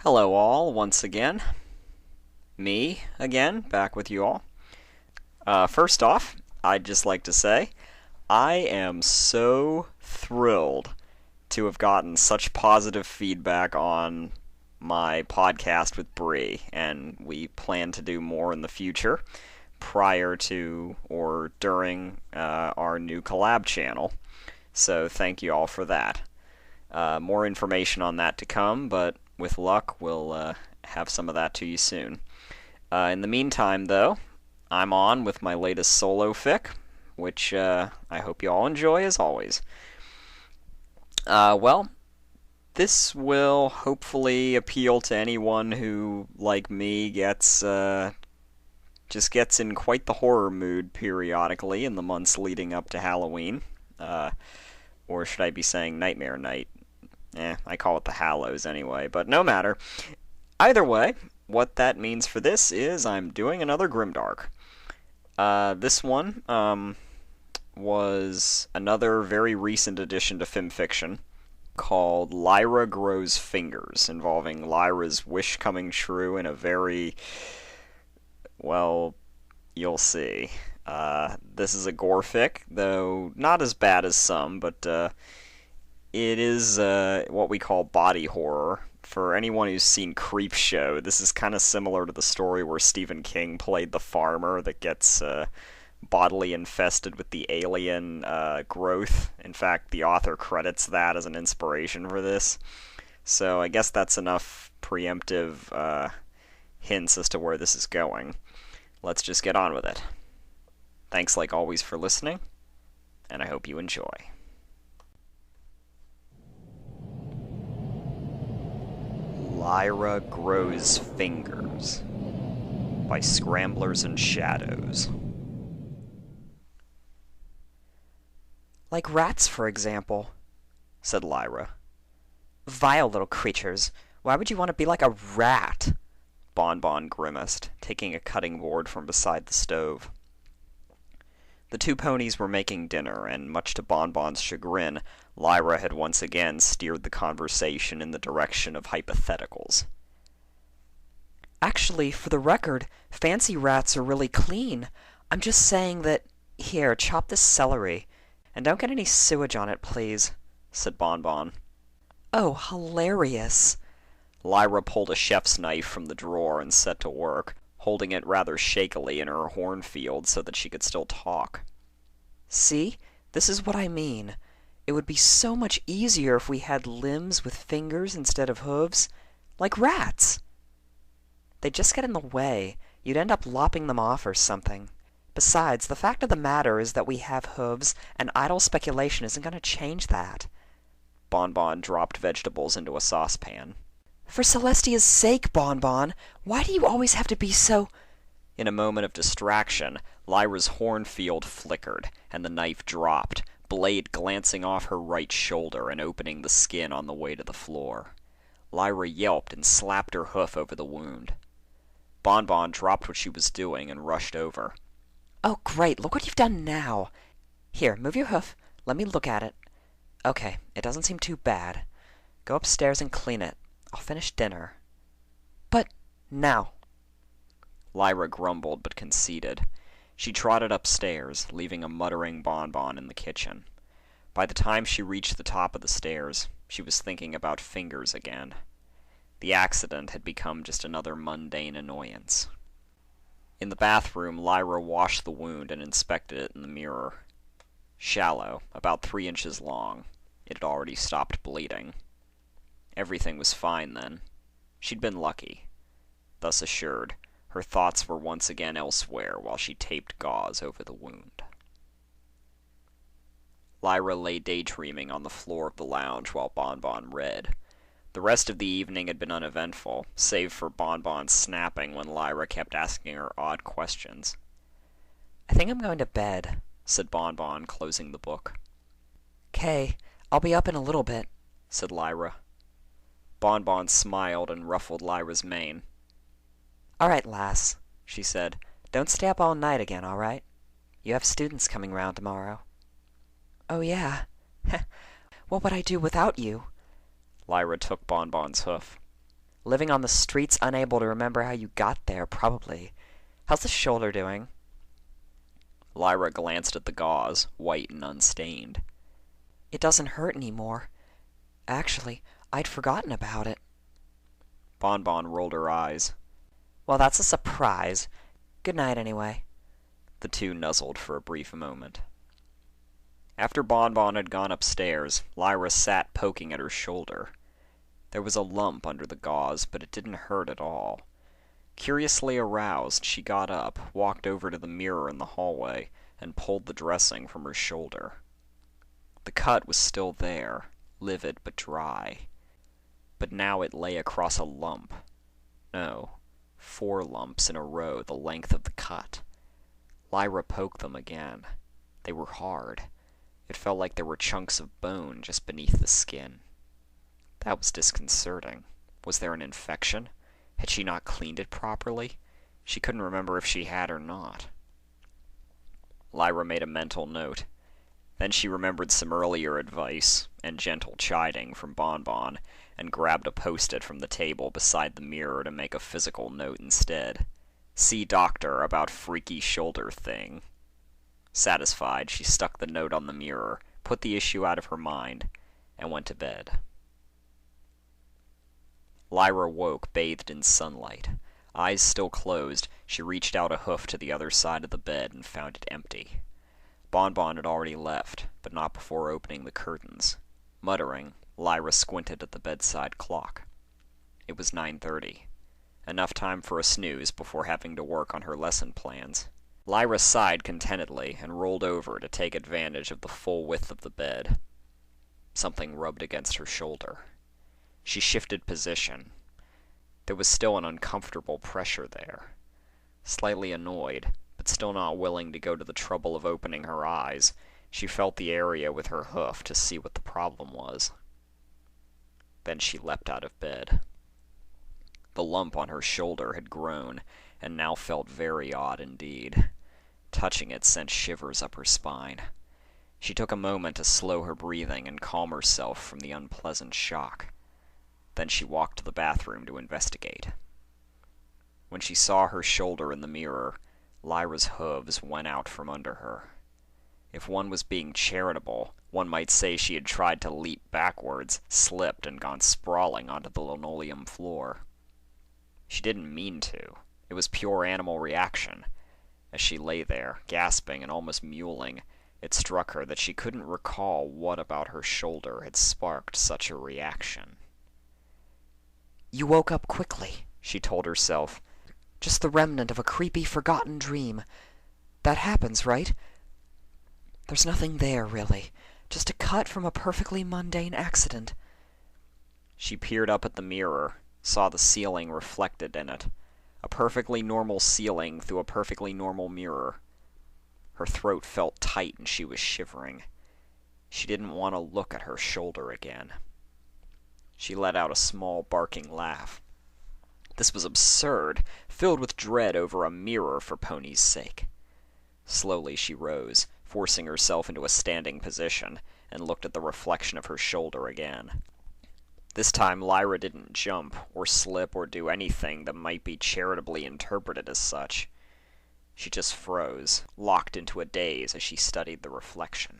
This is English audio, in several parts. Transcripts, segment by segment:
Hello all, once again. Me, again, back with you all. First off, I'd just like to say, I am so thrilled to have gotten such positive feedback on my podcast with Bree, and we plan to do more in the future, prior to or during our new collab channel. So thank you all for that. More information on that to come, but with luck, we'll have some of that to you soon. In the meantime, though, I'm on with my latest solo fic, which I hope you all enjoy as always. Well, this will hopefully appeal to anyone who, like me, just gets in quite the horror mood periodically in the months leading up to Halloween. Or should I be saying Nightmare Night? I call it the Hallows anyway, but no matter. Either way, what that means for this is I'm doing another Grimdark. This one was another very recent addition to Fanfiction called Lyra Grows Fingers, involving Lyra's wish coming true in a very, well, you'll see. This is a gore fic, though not as bad as some, but it is what we call body horror. For anyone who's seen Creepshow, this is kind of similar to the story where Stephen King played the farmer that gets bodily infested with the alien growth. In fact, the author credits that as an inspiration for this. So I guess that's enough preemptive hints as to where this is going. Let's just get on with it. Thanks like always for listening, and I hope you enjoy. Lyra Grows Fingers by Scramblers and Shadows. Like rats, for example, said Lyra. Vile little creatures. Why would you want to be like a rat? Bonbon grimaced, taking a cutting board from beside the stove. The two ponies were making dinner, and much to Bonbon's chagrin, Lyra had once again steered the conversation in the direction of hypotheticals. Actually, for the record, fancy rats are really clean. I'm just saying that... Here, chop this celery. And don't get any sewage on it, please, said Bonbon. Oh, hilarious. Lyra pulled a chef's knife from the drawer and set to work, holding it rather shakily in her hornfield so that she could still talk. See? This is what I mean. It would be so much easier if we had limbs with fingers instead of hooves. Like rats. They'd just get in the way. You'd end up lopping them off or something. Besides, the fact of the matter is that we have hooves, and idle speculation isn't going to change that. Bonbon dropped vegetables into a saucepan. For Celestia's sake, Bonbon, why do you always have to be so... In a moment of distraction, Lyra's hornfield flickered, and the knife dropped, blade glancing off her right shoulder and opening the skin on the way to the floor. Lyra yelped and slapped her hoof over the wound. Bonbon dropped what she was doing and rushed over. Oh, great, look what you've done now. Here, move your hoof. Let me look at it. Okay, it doesn't seem too bad. Go upstairs and clean it. I'll finish dinner. But, now. Lyra grumbled but conceded. She trotted upstairs, leaving a muttering Bonbon in the kitchen. By the time she reached the top of the stairs, she was thinking about fingers again. The accident had become just another mundane annoyance. In the bathroom, Lyra washed the wound and inspected it in the mirror. Shallow, about 3 inches long. It had already stopped bleeding. Everything was fine then. She'd been lucky. Thus assured, her thoughts were once again elsewhere while she taped gauze over the wound. Lyra lay daydreaming on the floor of the lounge while Bonbon read. The rest of the evening had been uneventful, save for Bonbon snapping when Lyra kept asking her odd questions. I think I'm going to bed, said Bonbon, closing the book. "'Kay, I'll be up in a little bit," said Lyra. Bonbon smiled and ruffled Lyra's mane. "All right, lass," she said. "Don't stay up all night again, all right? You have students coming round tomorrow." "Oh, yeah. What would I do without you?" Lyra took Bonbon's hoof. Living on the streets, unable to remember how you got there, probably. How's the shoulder doing? Lyra glanced at the gauze, white and unstained. It doesn't hurt anymore. Actually, I'd forgotten about it. Bonbon rolled her eyes. Well, that's a surprise. Good night, anyway. The two nuzzled for a brief moment. After Bonbon had gone upstairs, Lyra sat poking at her shoulder. There was a lump under the gauze, but it didn't hurt at all. Curiously aroused, she got up, walked over to the mirror in the hallway, and pulled the dressing from her shoulder. The cut was still there, livid but dry. But now it lay across a lump. No, 4 lumps in a row the length of the cut. Lyra poked them again. They were hard. It felt like there were chunks of bone just beneath the skin. That was disconcerting. Was there an infection? Had she not cleaned it properly? She couldn't remember if she had or not. Lyra made a mental note. Then she remembered some earlier advice and gentle chiding from Bonbon, and grabbed a post-it from the table beside the mirror to make a physical note instead. See doctor about freaky shoulder thing. Satisfied, she stuck the note on the mirror, put the issue out of her mind, and went to bed. Lyra woke, bathed in sunlight. Eyes still closed, she reached out a hoof to the other side of the bed and found it empty. Bonbon had already left, but not before opening the curtains. Muttering, Lyra squinted at the bedside clock. It was 9:30. Enough time for a snooze before having to work on her lesson plans. Lyra sighed contentedly and rolled over to take advantage of the full width of the bed. Something rubbed against her shoulder. She shifted position. There was still an uncomfortable pressure there. Slightly annoyed, but still not willing to go to the trouble of opening her eyes, she felt the area with her hoof to see what the problem was. Then she leapt out of bed. The lump on her shoulder had grown, and now felt very odd indeed. Touching it sent shivers up her spine. She took a moment to slow her breathing and calm herself from the unpleasant shock. Then she walked to the bathroom to investigate. When she saw her shoulder in the mirror, Lyra's hooves went out from under her. If one was being charitable, one might say she had tried to leap backwards, slipped, and gone sprawling onto the linoleum floor. She didn't mean to. It was pure animal reaction. As she lay there, gasping and almost mewling, it struck her that she couldn't recall what about her shoulder had sparked such a reaction. You woke up quickly, she told herself. Just the remnant of a creepy, forgotten dream. That happens, right? There's nothing there, really. Just a cut from a perfectly mundane accident. She peered up at the mirror, saw the ceiling reflected in it. A perfectly normal ceiling through a perfectly normal mirror. Her throat felt tight and she was shivering. She didn't want to look at her shoulder again. She let out a small, barking laugh. This was absurd, filled with dread over a mirror for Pony's sake. Slowly she rose, forcing herself into a standing position, and looked at the reflection of her shoulder again. This time Lyra didn't jump, or slip, or do anything that might be charitably interpreted as such. She just froze, locked into a daze as she studied the reflection.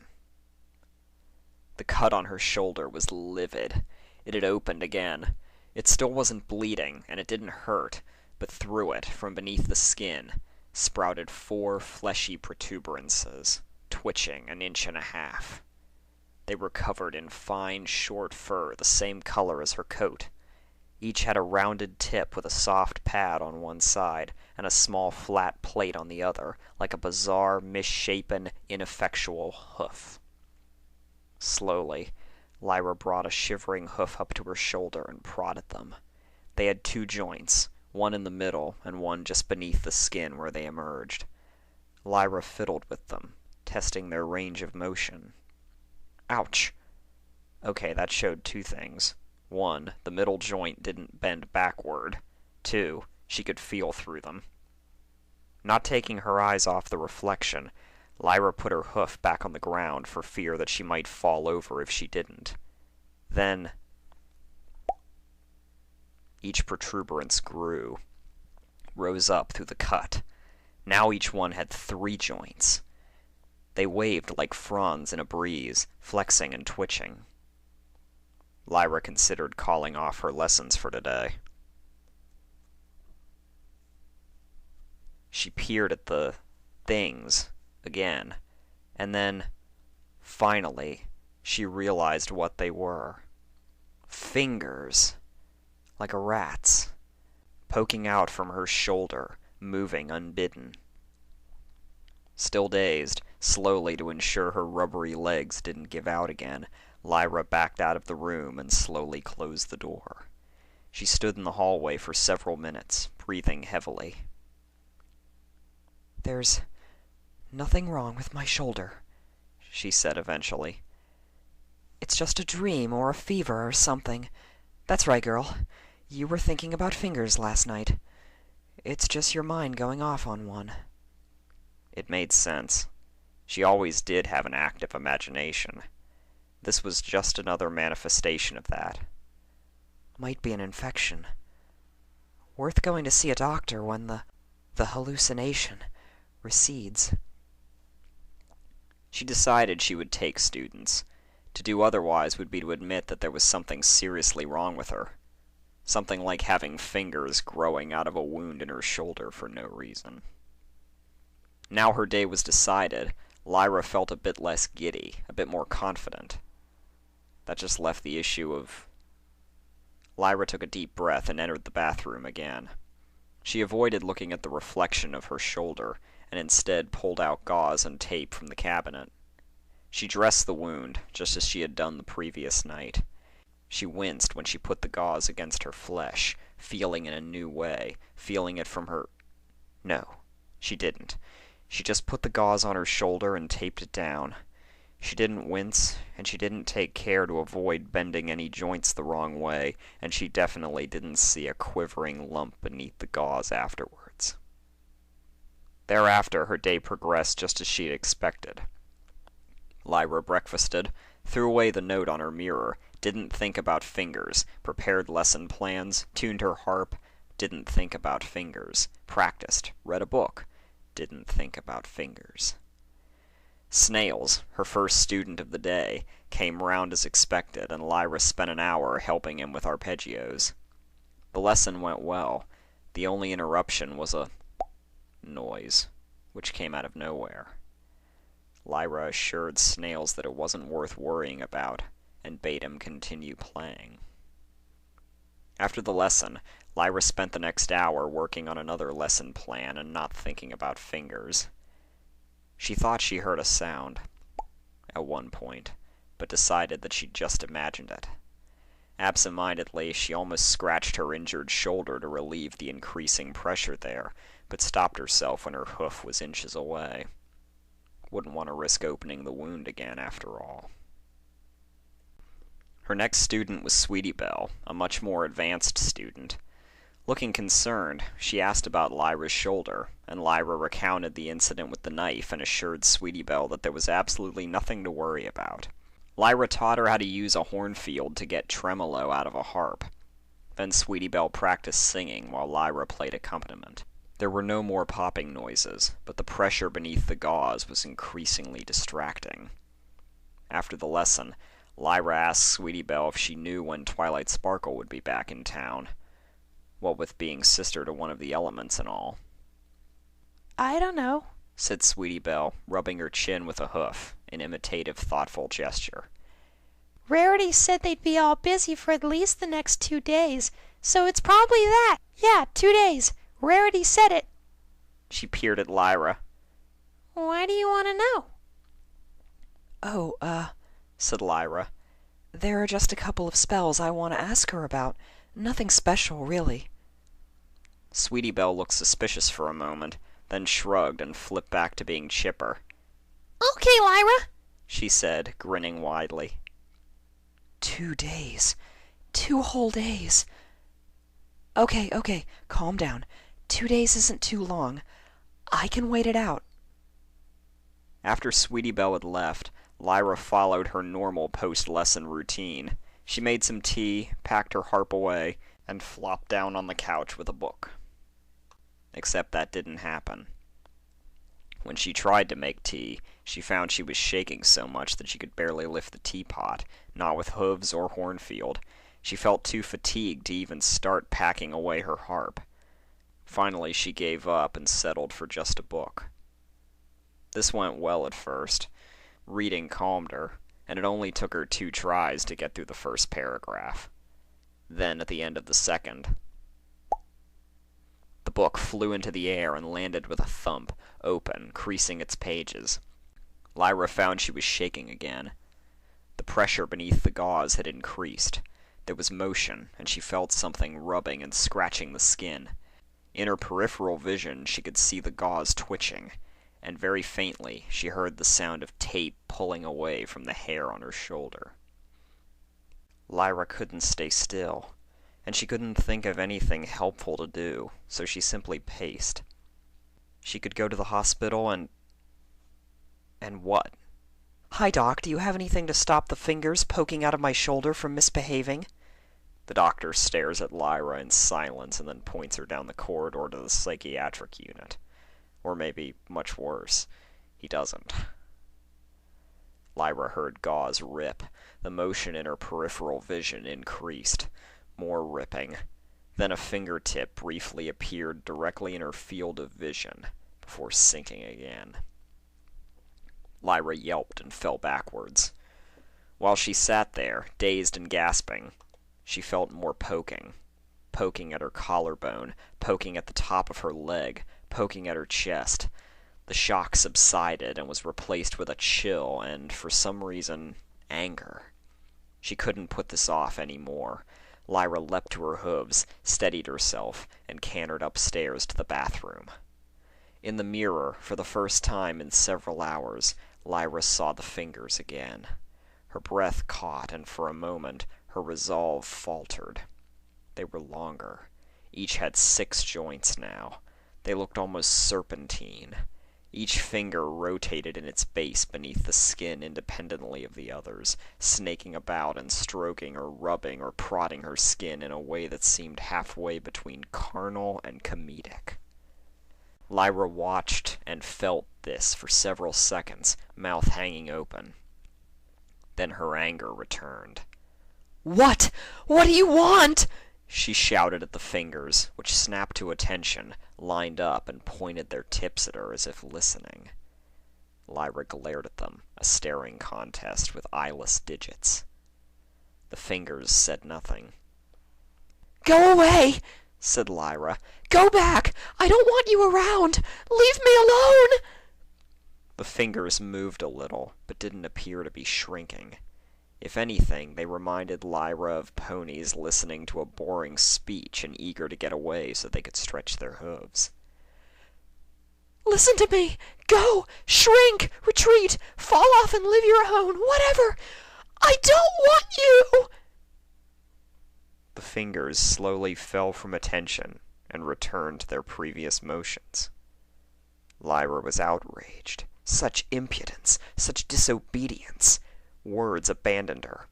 The cut on her shoulder was livid. It had opened again. It still wasn't bleeding, and it didn't hurt, but through it, from beneath the skin, sprouted 4 fleshy protuberances, twitching 1.5 inches. They were covered in fine, short fur, the same color as her coat. Each had a rounded tip with a soft pad on one side, and a small flat plate on the other, like a bizarre, misshapen, ineffectual hoof. Slowly, Lyra brought a shivering hoof up to her shoulder and prodded them. They had 2 joints, one in the middle and one just beneath the skin where they emerged. Lyra fiddled with them, testing their range of motion. Ouch! Okay, that showed 2 things. 1, the middle joint didn't bend backward. 2, she could feel through them. Not taking her eyes off the reflection, Lyra put her hoof back on the ground for fear that she might fall over if she didn't. Then, Each protuberance grew, rose up through the cut. Now each one had 3 joints. They waved like fronds in a breeze, flexing and twitching. Lyra considered calling off her lessons for today. She peered at the things again, and then, finally, she realized what they were. Fingers, like a rat's, poking out from her shoulder, moving unbidden. Still dazed, slowly to ensure her rubbery legs didn't give out again, Lyra backed out of the room and slowly closed the door. She stood in the hallway for several minutes, breathing heavily. "There's nothing wrong with my shoulder," she said eventually. "It's just a dream or a fever or something. That's right, girl. You were thinking about fingers last night. It's just your mind going off on one." It made sense. She always did have an active imagination. This was just another manifestation of that. Might be an infection. Worth going to see a doctor when the hallucination recedes. She decided she would take students. To do otherwise would be to admit that there was something seriously wrong with her. Something like having fingers growing out of a wound in her shoulder for no reason. Now her day was decided, Lyra felt a bit less giddy, a bit more confident. That just left the issue of... Lyra took a deep breath and entered the bathroom again. She avoided looking at the reflection of her shoulder, and instead pulled out gauze and tape from the cabinet. She dressed the wound, just as she had done the previous night. She winced when she put the gauze against her flesh, feeling in a new way, feeling it from her... No, she didn't. She just put the gauze on her shoulder and taped it down. She didn't wince, and she didn't take care to avoid bending any joints the wrong way, and she definitely didn't see a quivering lump beneath the gauze afterwards. Thereafter, her day progressed just as she had expected. Lyra breakfasted, threw away the note on her mirror, didn't think about fingers, prepared lesson plans, tuned her harp, didn't think about fingers, practiced, read a book, didn't think about fingers. Snails, her first student of the day, came round as expected, and Lyra spent an hour helping him with arpeggios. The lesson went well. The only interruption was a noise, which came out of nowhere. Lyra assured Snails that it wasn't worth worrying about, and bade him continue playing. After the lesson, Lyra spent the next hour working on another lesson plan and not thinking about fingers. She thought she heard a sound at one point, but decided that she'd just imagined it. Absent-mindedly, she almost scratched her injured shoulder to relieve the increasing pressure there, but stopped herself when her hoof was inches away. Wouldn't want to risk opening the wound again, after all. Her next student was Sweetie Belle, a much more advanced student. Looking concerned, she asked about Lyra's shoulder, and Lyra recounted the incident with the knife and assured Sweetie Belle that there was absolutely nothing to worry about. Lyra taught her how to use a hornfield to get tremolo out of a harp. Then Sweetie Belle practiced singing while Lyra played accompaniment. There were no more popping noises, but the pressure beneath the gauze was increasingly distracting. After the lesson, Lyra asked Sweetie Belle if she knew when Twilight Sparkle would be back in town, what with being sister to one of the elements and all. "I don't know," said Sweetie Belle, rubbing her chin with a hoof, an imitative, thoughtful gesture. "Rarity said they'd be all busy for at least the next 2 days, so it's probably that. Yeah, 2 days. Rarity said it." She peered at Lyra. "Why do you want to know?" "Oh, said Lyra. there are just a couple of spells I want to ask her about. Nothing special, really." Sweetie Belle looked suspicious for a moment, then shrugged and flipped back to being chipper. "Okay, Lyra," she said, grinning widely. 2 days. 2 whole days. Okay, calm down. 2 days isn't too long. I can wait it out. After Sweetie Belle had left, Lyra followed her normal post-lesson routine. She made some tea, packed her harp away, and flopped down on the couch with a book. Except that didn't happen. When she tried to make tea, she found she was shaking so much that she could barely lift the teapot, not with hooves or Hornfield. She felt too fatigued to even start packing away her harp. Finally, she gave up and settled for just a book. This went well at first. Reading calmed her, and it only took her 2 tries to get through the first paragraph. Then, at the end of the second, the book flew into the air and landed with a thump, open, creasing its pages. Lyra found she was shaking again. The pressure beneath the gauze had increased. There was motion, and she felt something rubbing and scratching the skin. In her peripheral vision, she could see the gauze twitching, and very faintly she heard the sound of tape pulling away from the hair on her shoulder. Lyra couldn't stay still, and she couldn't think of anything helpful to do, so she simply paced. She could go to the hospital and what? Hi, Doc, do you have anything to stop the fingers poking out of my shoulder from misbehaving? The doctor stares at Lyra in silence and then points her down the corridor to the psychiatric unit. Or maybe, much worse, he doesn't. Lyra heard gauze rip. The motion in her peripheral vision increased. More ripping. Then a fingertip briefly appeared directly in her field of vision, before sinking again. Lyra yelped and fell backwards. While she sat there, dazed and gasping, she felt more poking. Poking at her collarbone, poking at the top of her leg, poking at her chest. The shock subsided and was replaced with a chill and, for some reason, anger. She couldn't put this off any more. Lyra leapt to her hooves, steadied herself, and cantered upstairs to the bathroom. In the mirror, for the first time in several hours, Lyra saw the fingers again. Her breath caught, and for a moment, her resolve faltered. They were longer. Each had 6 joints now. They looked almost serpentine. Each finger rotated in its base beneath the skin independently of the others, snaking about and stroking or rubbing or prodding her skin in a way that seemed halfway between carnal and comedic. Lyra watched and felt this for several seconds, mouth hanging open. Then her anger returned. What? What do you want? She shouted at the fingers, which snapped to attention, lined up, and pointed their tips at her as if listening. Lyra glared at them, a staring contest with eyeless digits. The fingers said nothing. Go away, said Lyra. Go back! I don't want you around! Leave me alone! The fingers moved a little, but didn't appear to be shrinking. If anything, they reminded Lyra of ponies listening to a boring speech and eager to get away so they could stretch their hooves. Listen to me! Go! Shrink! Retreat! Fall off and live your own! Whatever! I don't want you! The fingers slowly fell from attention and returned to their previous motions. Lyra was outraged. Such impudence! Such disobedience! Words abandoned her.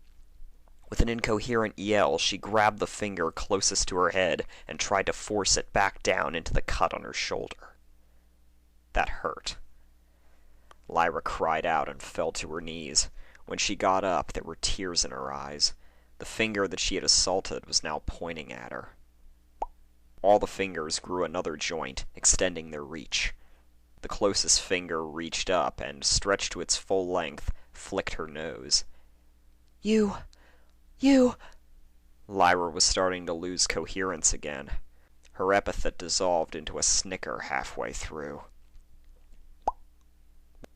With an incoherent yell, she grabbed the finger closest to her head and tried to force it back down into the cut on her shoulder. That hurt. Lyra cried out and fell to her knees. When she got up, there were tears in her eyes. The finger that she had assaulted was now pointing at her. All the fingers grew another joint, extending their reach. The closest finger reached up and, stretched to its full length, flicked her nose. You... Lyra was starting to lose coherence again. Her epithet dissolved into a snicker halfway through.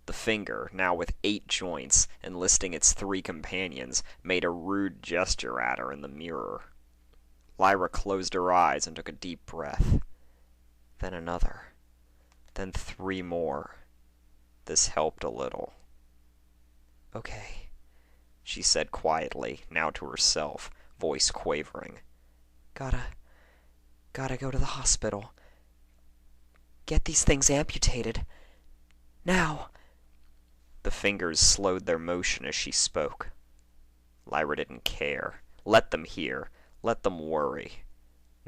The finger, now with 8 joints, enlisting its 3 companions, made a rude gesture at her in the mirror. Lyra closed her eyes and took a deep breath. Then another. Then 3 more. This helped a little. "Okay," she said quietly, now to herself, voice quavering. Gotta go to the hospital. Get these things amputated. Now. The fingers slowed their motion as she spoke. Lyra didn't care. Let them hear. Let them worry.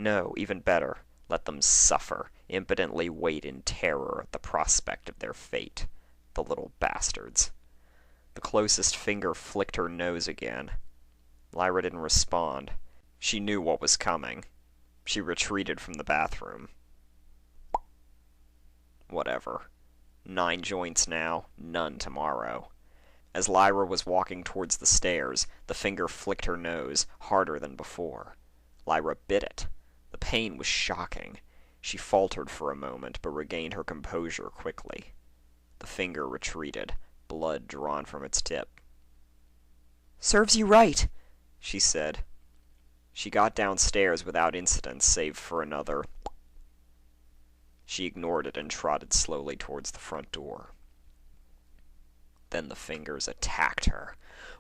No, even better. Let them suffer, impotently wait in terror at the prospect of their fate. The little bastards. The closest finger flicked her nose again. Lyra didn't respond. She knew what was coming. She retreated from the bathroom. Whatever. 9 joints now, none tomorrow. As Lyra was walking towards the stairs, the finger flicked her nose, harder than before. Lyra bit it. The pain was shocking. She faltered for a moment, but regained her composure quickly. The finger retreated, blood drawn from its tip. "Serves you right," she said. She got downstairs without incident, save for another. She ignored it and trotted slowly towards the front door. Then the fingers attacked her.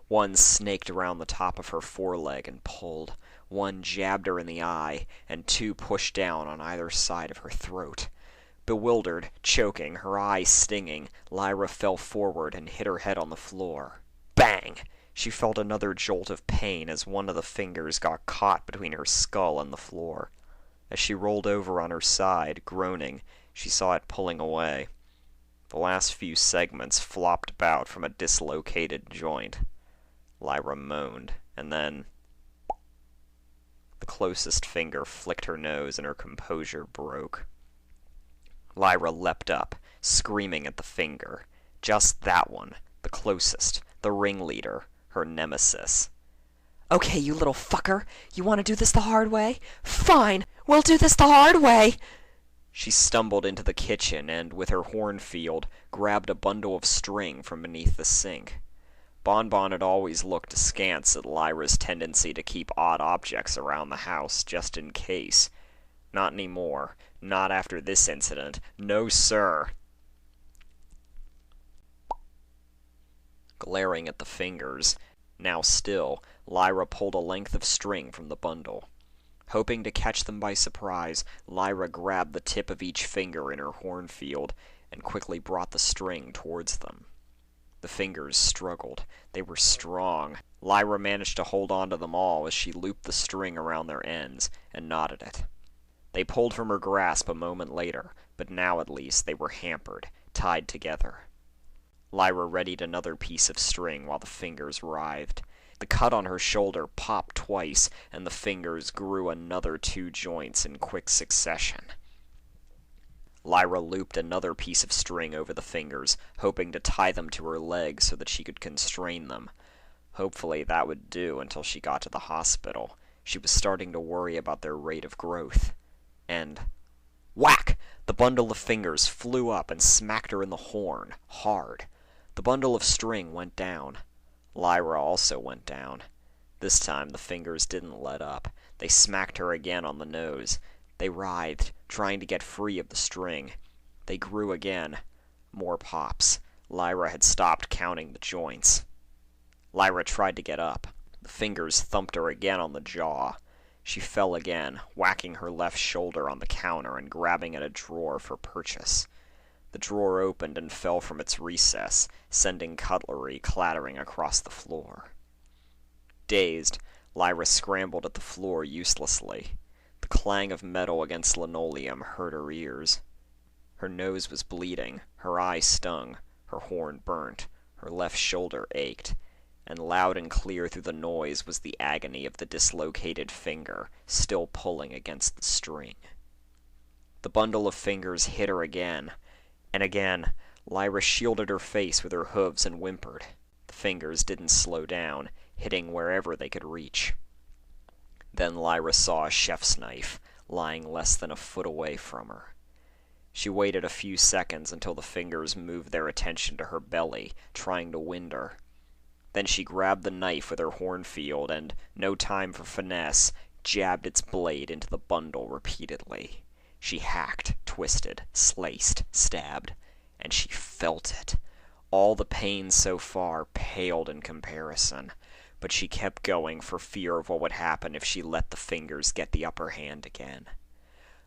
One snaked around the top of her foreleg and pulled. One jabbed her in the eye, and 2 pushed down on either side of her throat. Bewildered, choking, her eyes stinging, Lyra fell forward and hit her head on the floor. Bang! She felt another jolt of pain as one of the fingers got caught between her skull and the floor. As she rolled over on her side, groaning, she saw it pulling away. The last few segments flopped about from a dislocated joint. Lyra moaned, and then the closest finger flicked her nose and her composure broke. Lyra leapt up, screaming at the finger. Just that one, the closest, the ringleader, her nemesis. "Okay, you little fucker. You want to do this the hard way? Fine! We'll do this the hard way!" She stumbled into the kitchen and, with her hornfield, grabbed a bundle of string from beneath the sink. Bonbon had always looked askance at Lyra's tendency to keep odd objects around the house, just in case. Not anymore. Not after this incident. No, sir. Glaring at the fingers, now still, Lyra pulled a length of string from the bundle. Hoping to catch them by surprise, Lyra grabbed the tip of each finger in her hornfield and quickly brought the string towards them. The fingers struggled. They were strong. Lyra managed to hold on to them all as she looped the string around their ends and knotted it. They pulled from her grasp a moment later, but now at least they were hampered, tied together. Lyra readied another piece of string while the fingers writhed. The cut on her shoulder popped twice, and the fingers grew another 2 joints in quick succession. Lyra looped another piece of string over the fingers, hoping to tie them to her legs so that she could constrain them. Hopefully that would do until she got to the hospital. She was starting to worry about their rate of growth. And whack! The bundle of fingers flew up and smacked her in the horn, hard. The bundle of string went down. Lyra also went down. This time the fingers didn't let up. They smacked her again on the nose. They writhed, trying to get free of the string. They grew again. More pops. Lyra had stopped counting the joints. Lyra tried to get up. The fingers thumped her again on the jaw. She fell again, whacking her left shoulder on the counter and grabbing at a drawer for purchase. The drawer opened and fell from its recess, sending cutlery clattering across the floor. Dazed, Lyra scrambled at the floor uselessly. The clang of metal against linoleum hurt her ears. Her nose was bleeding, her eye stung, her horn burnt, her left shoulder ached, and loud and clear through the noise was the agony of the dislocated finger, still pulling against the string. The bundle of fingers hit her again, and again. Lyra shielded her face with her hooves and whimpered. The fingers didn't slow down, hitting wherever they could reach. Then Lyra saw a chef's knife, lying less than a foot away from her. She waited a few seconds until the fingers moved their attention to her belly, trying to wind her. Then she grabbed the knife with her hornfield and, no time for finesse, jabbed its blade into the bundle repeatedly. She hacked, twisted, sliced, stabbed, and she felt it. All the pain so far paled in comparison, but she kept going for fear of what would happen if she let the fingers get the upper hand again.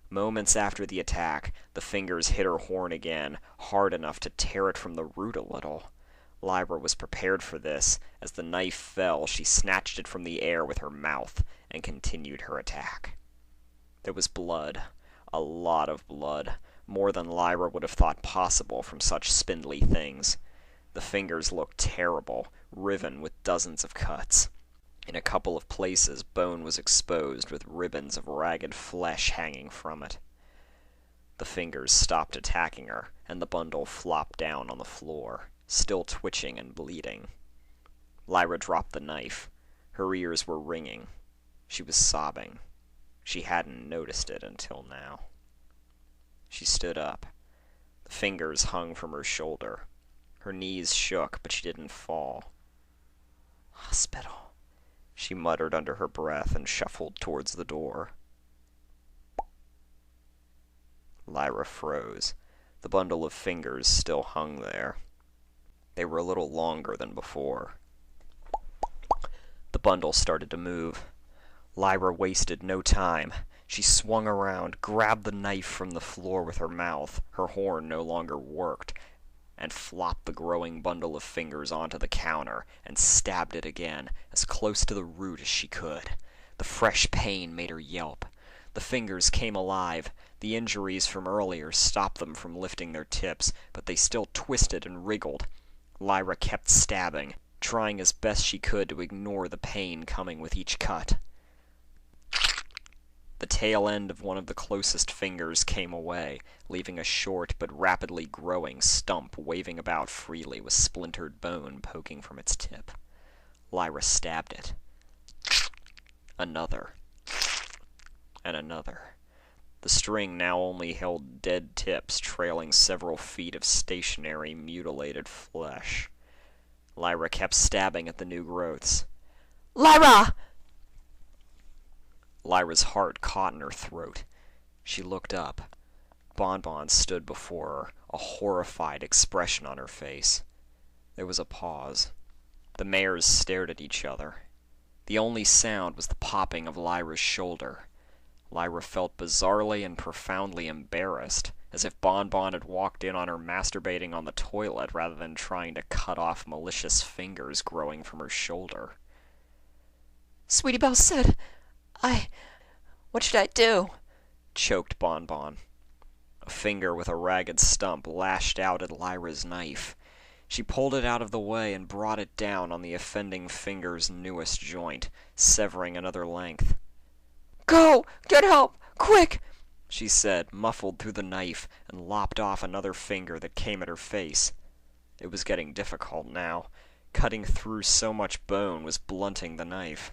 Moments after the attack, the fingers hit her horn again, hard enough to tear it from the root a little. Lyra was prepared for this. As the knife fell, she snatched it from the air with her mouth and continued her attack. There was blood. A lot of blood. More than Lyra would have thought possible from such spindly things. The fingers looked terrible, riven with dozens of cuts. In a couple of places, bone was exposed with ribbons of ragged flesh hanging from it. The fingers stopped attacking her, and the bundle flopped down on the floor, still twitching and bleeding. Lyra dropped the knife. Her ears were ringing. She was sobbing. She hadn't noticed it until now. She stood up. The fingers hung from her shoulder. Her knees shook, but she didn't fall. "Hospital," she muttered under her breath and shuffled towards the door. Lyra froze. The bundle of fingers still hung there. They were a little longer than before. The bundle started to move. Lyra wasted no time. She swung around, grabbed the knife from the floor with her mouth, her horn no longer worked, and flopped the growing bundle of fingers onto the counter, and stabbed it again, as close to the root as she could. The fresh pain made her yelp. The fingers came alive. The injuries from earlier stopped them from lifting their tips, but they still twisted and wriggled. Lyra kept stabbing, trying as best she could to ignore the pain coming with each cut. The tail end of one of the closest fingers came away, leaving a short but rapidly growing stump waving about freely with splintered bone poking from its tip. Lyra stabbed it. Another. And another. The string now only held dead tips trailing several feet of stationary, mutilated flesh. Lyra kept stabbing at the new growths. "Lyra!" Lyra's heart caught in her throat. She looked up. Bonbon stood before her, a horrified expression on her face. There was a pause. The mares stared at each other. The only sound was the popping of Lyra's shoulder. Lyra felt bizarrely and profoundly embarrassed, as if Bonbon had walked in on her masturbating on the toilet rather than trying to cut off malicious fingers growing from her shoulder. "Sweetie Belle said what should I do?" choked Bonbon. A finger with a ragged stump lashed out at Lyra's knife. She pulled it out of the way and brought it down on the offending finger's newest joint, severing another length. "Go! Get help! Quick!" she said, muffled through the knife, and lopped off another finger that came at her face. It was getting difficult now. Cutting through so much bone was blunting the knife.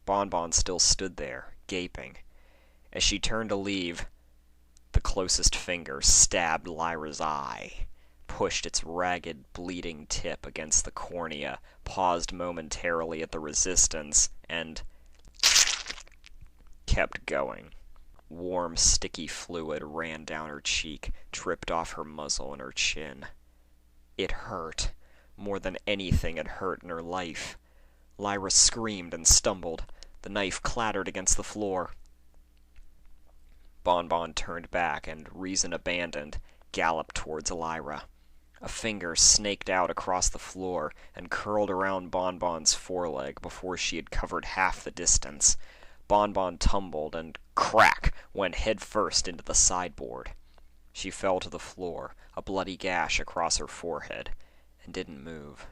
Bonbon still stood there, gaping. As she turned to leave, the closest finger stabbed Lyra's eye, pushed its ragged, bleeding tip against the cornea, paused momentarily at the resistance, and kept going. Warm, sticky fluid ran down her cheek, dripped off her muzzle and her chin. It hurt, more than anything had hurt in her life. Lyra screamed and stumbled. The knife clattered against the floor. Bonbon turned back and, reason abandoned, galloped towards Lyra. A finger snaked out across the floor and curled around Bonbon's foreleg before she had covered half the distance. Bonbon tumbled and, crack, went headfirst into the sideboard. She fell to the floor, a bloody gash across her forehead, and didn't move.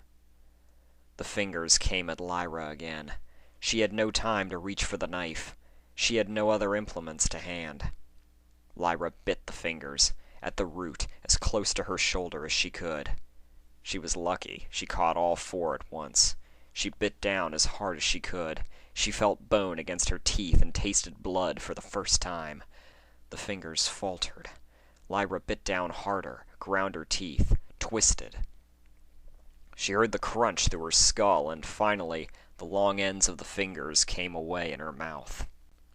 The fingers came at Lyra again. She had no time to reach for the knife. She had no other implements to hand. Lyra bit the fingers, at the root, as close to her shoulder as she could. She was lucky. She caught all four at once. She bit down as hard as she could. She felt bone against her teeth and tasted blood for the first time. The fingers faltered. Lyra bit down harder, ground her teeth, twisted. She heard the crunch through her skull, and finally, the long ends of the fingers came away in her mouth.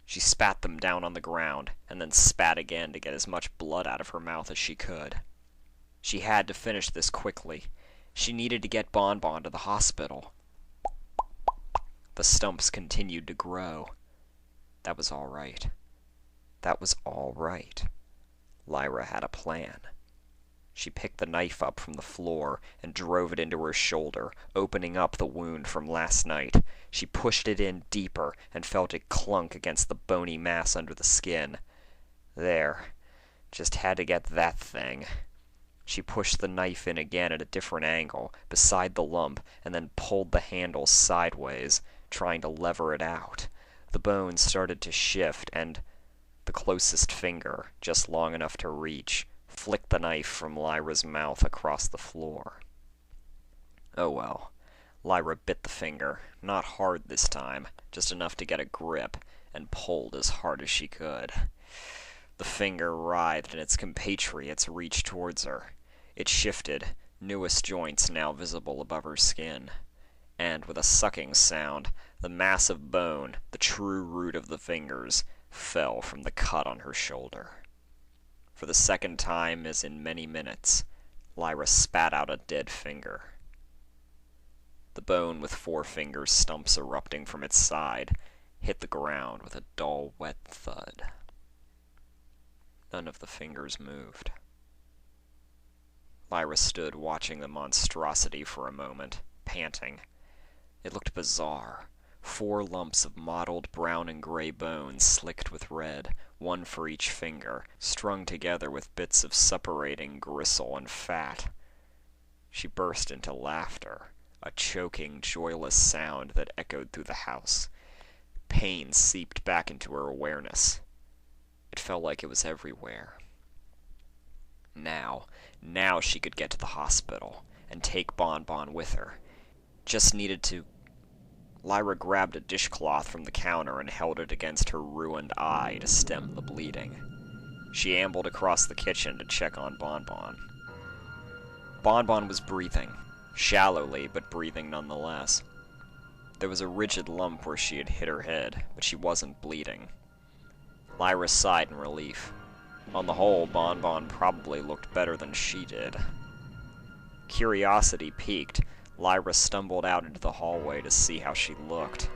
She spat them down on the ground, and then spat again to get as much blood out of her mouth as she could. She had to finish this quickly. She needed to get Bonbon to the hospital. The stumps continued to grow. That was all right. That was all right. Lyra had a plan. She picked the knife up from the floor and drove it into her shoulder, opening up the wound from last night. She pushed it in deeper and felt it clunk against the bony mass under the skin. There. Just had to get that thing. She pushed the knife in again at a different angle, beside the lump, and then pulled the handle sideways, trying to lever it out. The bone started to shift, and the closest finger, just long enough to reach, flicked the knife from Lyra's mouth across the floor. Oh well. Lyra bit the finger, not hard this time, just enough to get a grip, and pulled as hard as she could. The finger writhed and its compatriots reached towards her. It shifted, newest joints now visible above her skin. And with a sucking sound, the mass of bone, the true root of the fingers, fell from the cut on her shoulder. For the second time as in many minutes, Lyra spat out a dead finger. The bone with 4 finger stumps erupting from its side hit the ground with a dull, wet thud. None of the fingers moved. Lyra stood watching the monstrosity for a moment, panting. It looked bizarre. 4 lumps of mottled brown and gray bone slicked with red, one for each finger, strung together with bits of suppurating gristle and fat. She burst into laughter, a choking, joyless sound that echoed through the house. Pain seeped back into her awareness. It felt like it was everywhere. Now she could get to the hospital, and take Bonbon with her. Just needed to... Lyra grabbed a dishcloth from the counter and held it against her ruined eye to stem the bleeding. She ambled across the kitchen to check on Bonbon. Bonbon was breathing, shallowly, but breathing nonetheless. There was a rigid lump where she had hit her head, but she wasn't bleeding. Lyra sighed in relief. On the whole, Bonbon probably looked better than she did. Curiosity piqued, Lyra stumbled out into the hallway to see how she looked.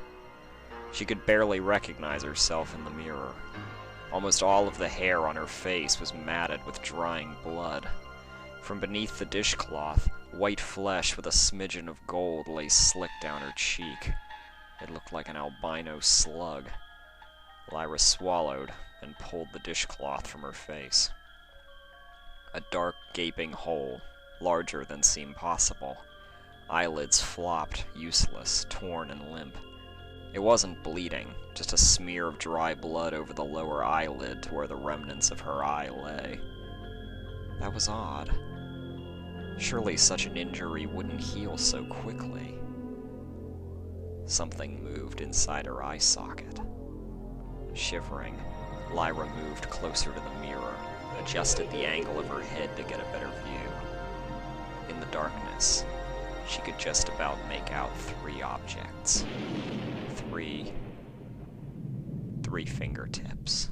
She could barely recognize herself in the mirror. Almost all of the hair on her face was matted with drying blood. From beneath the dishcloth, white flesh with a smidgen of gold lay slick down her cheek. It looked like an albino slug. Lyra swallowed and pulled the dishcloth from her face. A dark, gaping hole, larger than seemed possible. Eyelids flopped, useless, torn and limp. It wasn't bleeding, just a smear of dry blood over the lower eyelid to where the remnants of her eye lay. That was odd. Surely such an injury wouldn't heal so quickly. Something moved inside her eye socket. Shivering, Lyra moved closer to the mirror, adjusted the angle of her head to get a better view. In the darkness, she could just about make out 3 objects. Three fingertips.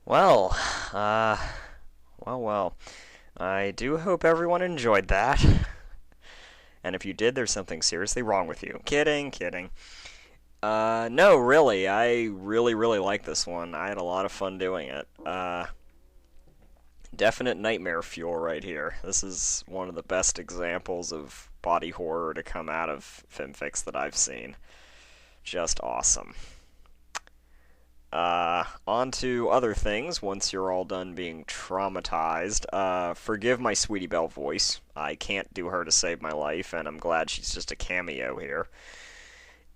Well, well. I do hope everyone enjoyed that. And if you did, there's something seriously wrong with you. Kidding. No, really, I really like this one. I had a lot of fun doing it. Definite nightmare fuel right here. This is one of the best examples of body horror to come out of fanfics that I've seen. Just awesome. On to other things once you're all done being traumatized. Forgive my Sweetie Belle voice. I can't do her to save my life, and I'm glad she's just a cameo here.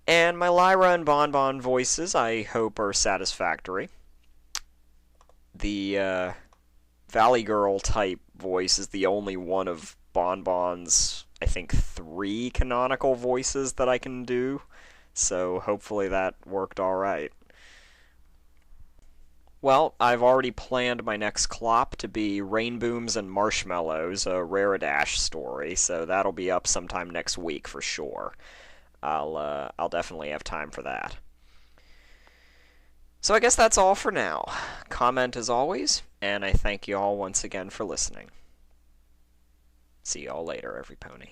And my Lyra and Bonbon voices, I hope, are satisfactory. The Valley Girl type voice is the only one of Bonbon's, I think, 3 canonical voices that I can do. So hopefully that worked alright. Well, I've already planned my next clop to be Rainbooms and Marshmallows, a Raridash story, so that'll be up sometime next week for sure. I'll definitely have time for that. So I guess that's all for now. Comment as always, and I thank you all once again for listening. See y'all later, every pony.